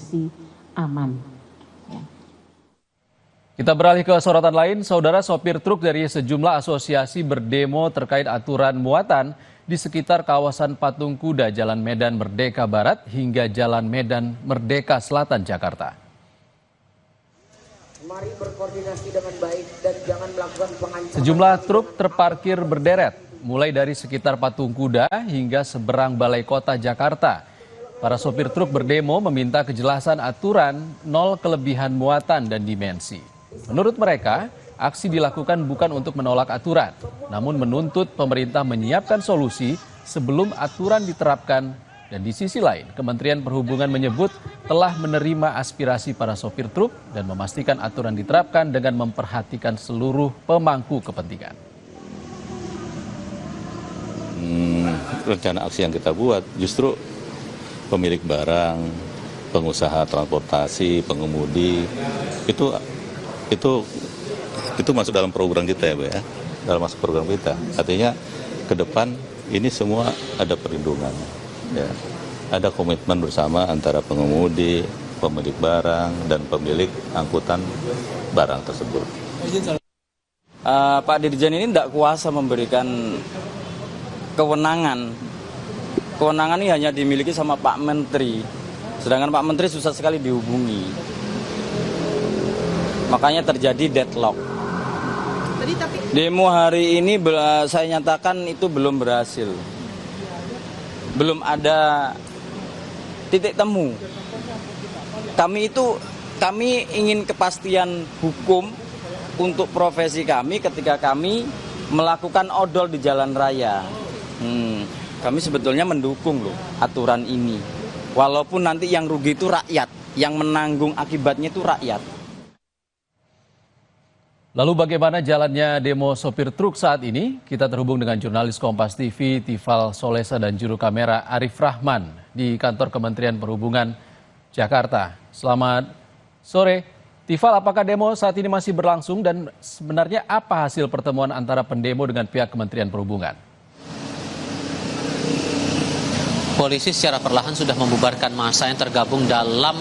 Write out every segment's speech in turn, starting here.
kondisi aman. Ya. Kita beralih ke sorotan lain, saudara. Sopir truk dari sejumlah asosiasi berdemo terkait aturan muatan di sekitar kawasan Patung Kuda, Jalan Medan Merdeka Barat hingga Jalan Medan Merdeka Selatan, Jakarta. Mari berkoordinasi dengan baik dan jangan melakukan pengancaman. Sejumlah truk terparkir berderet, mulai dari sekitar Patung Kuda hingga seberang Balai Kota Jakarta. Para sopir truk berdemo meminta kejelasan aturan, nol kelebihan muatan dan dimensi. Menurut mereka, aksi dilakukan bukan untuk menolak aturan, namun menuntut pemerintah menyiapkan solusi sebelum aturan diterapkan. Dan di sisi lain, Kementerian Perhubungan menyebut telah menerima aspirasi para sopir truk dan memastikan aturan diterapkan dengan memperhatikan seluruh pemangku kepentingan. Rencana aksi yang kita buat justru pemilik barang, pengusaha transportasi, pengemudi itu masuk dalam program kita ya, Bu ya. Dalam masuk program kita. Artinya ke depan ini semua ada perlindungan. Ya, ada komitmen bersama antara pengemudi, pemilik barang, dan pemilik angkutan barang tersebut. Pak Dirjen ini tidak kuasa memberikan kewenangan. Kewenangan ini hanya dimiliki sama Pak Menteri. Sedangkan Pak Menteri susah sekali dihubungi. Makanya terjadi deadlock. Demo hari ini saya nyatakan itu belum berhasil. Belum ada titik temu. Kami ingin kepastian hukum untuk profesi kami ketika kami melakukan odol di jalan raya. Kami sebetulnya mendukung loh aturan ini. Walaupun nanti yang rugi itu rakyat, yang menanggung akibatnya itu rakyat. Lalu bagaimana jalannya demo sopir truk saat ini? Kita terhubung dengan jurnalis Kompas TV, Tifal Solesa, dan juru kamera Arif Rahman di kantor Kementerian Perhubungan, Jakarta. Selamat sore. Tifal, apakah demo saat ini masih berlangsung dan sebenarnya apa hasil pertemuan antara pendemo dengan pihak Kementerian Perhubungan? Polisi secara perlahan sudah membubarkan massa yang tergabung dalam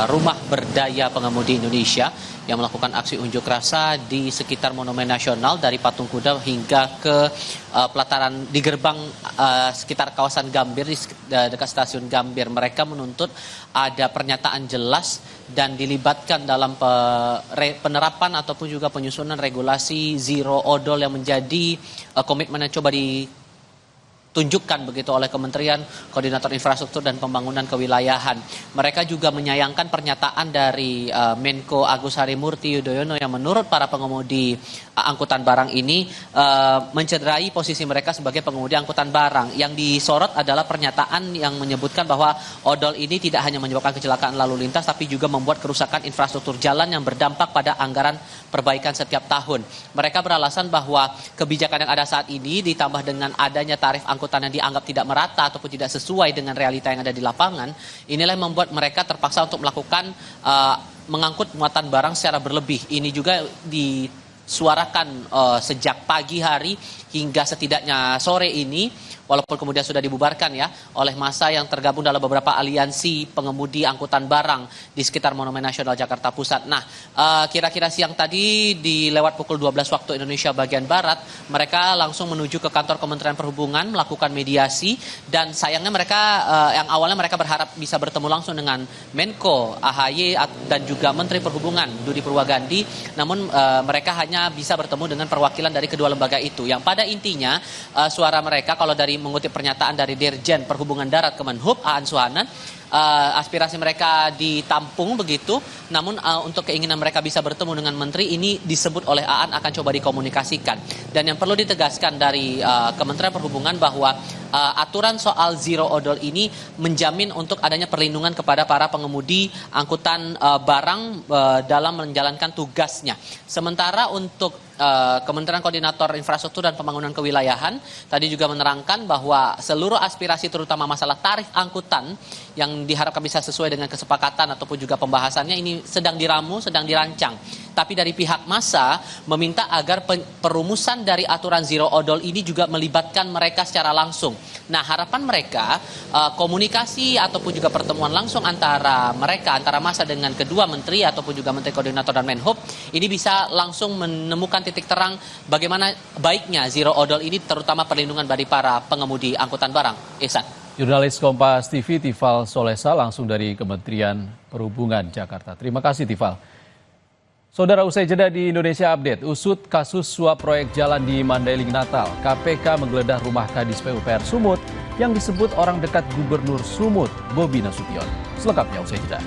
Rumah Berdaya Pengemudi Indonesia yang melakukan aksi unjuk rasa di sekitar Monumen Nasional dari Patung Kuda hingga ke pelataran di gerbang sekitar kawasan Gambir di dekat stasiun Gambir. Mereka menuntut ada pernyataan jelas dan dilibatkan dalam penerapan ataupun juga penyusunan regulasi zero odol yang menjadi komitmen yang coba tunjukkan begitu oleh Kementerian Koordinator Infrastruktur dan Pembangunan Kewilayahan. Mereka juga menyayangkan pernyataan dari Menko Agus Harimurti Yudhoyono yang menurut para pengemudi angkutan barang ini mencederai posisi mereka sebagai pengemudi angkutan barang. Yang disorot adalah pernyataan yang menyebutkan bahwa odol ini tidak hanya menyebabkan kecelakaan lalu lintas tapi juga membuat kerusakan infrastruktur jalan yang berdampak pada anggaran perbaikan setiap tahun. Mereka beralasan bahwa kebijakan yang ada saat ini ditambah dengan adanya tarif angkutan yang dianggap tidak merata ataupun tidak sesuai dengan realita yang ada di lapangan, inilah yang membuat mereka terpaksa untuk melakukan mengangkut muatan barang secara berlebih. Ini juga disuarakan sejak pagi hari hingga setidaknya sore ini, walaupun kemudian sudah dibubarkan ya oleh massa yang tergabung dalam beberapa aliansi pengemudi angkutan barang di sekitar Monumen Nasional Jakarta Pusat. Nah, kira-kira siang tadi di lewat pukul 12 waktu Indonesia bagian Barat, mereka langsung menuju ke kantor Kementerian Perhubungan melakukan mediasi dan sayangnya mereka yang awalnya mereka berharap bisa bertemu langsung dengan Menko AHY dan juga Menteri Perhubungan Budi Purwagandi, namun mereka hanya bisa bertemu dengan perwakilan dari kedua lembaga itu. Yang pada intinya suara mereka kalau dari mengutip pernyataan dari Dirjen Perhubungan Darat Kemenhub Aan Suhanan, aspirasi mereka ditampung begitu, namun untuk keinginan mereka bisa bertemu dengan menteri ini disebut oleh Aan akan coba dikomunikasikan. Dan yang perlu ditegaskan dari Kementerian Perhubungan bahwa aturan soal zero odol ini menjamin untuk adanya perlindungan kepada para pengemudi angkutan barang dalam menjalankan tugasnya. Sementara untuk Kementerian Koordinator Infrastruktur dan Pembangunan Kewilayahan tadi juga menerangkan bahwa seluruh aspirasi terutama masalah tarif angkutan yang diharapkan bisa sesuai dengan kesepakatan ataupun juga pembahasannya ini sedang diramu, sedang dirancang Tapi dari pihak massa meminta agar perumusan dari aturan zero odol ini juga melibatkan mereka secara langsung. Nah, harapan mereka komunikasi ataupun juga pertemuan langsung antara massa dengan kedua menteri ataupun juga menteri koordinator dan Menhub ini bisa langsung menemukan titik terang bagaimana baiknya zero odol ini, terutama perlindungan bagi para pengemudi angkutan barang. Ihsan. Jurnalis Kompas TV Tifal Solesa langsung dari Kementerian Perhubungan Jakarta. Terima kasih Tifal. Saudara, usai jeda di Indonesia Update, usut kasus suap proyek jalan di Mandailing Natal. KPK menggeledah rumah Kadis PUPR Sumut yang disebut orang dekat Gubernur Sumut, Bobi Nasution. Selengkapnya usai jeda.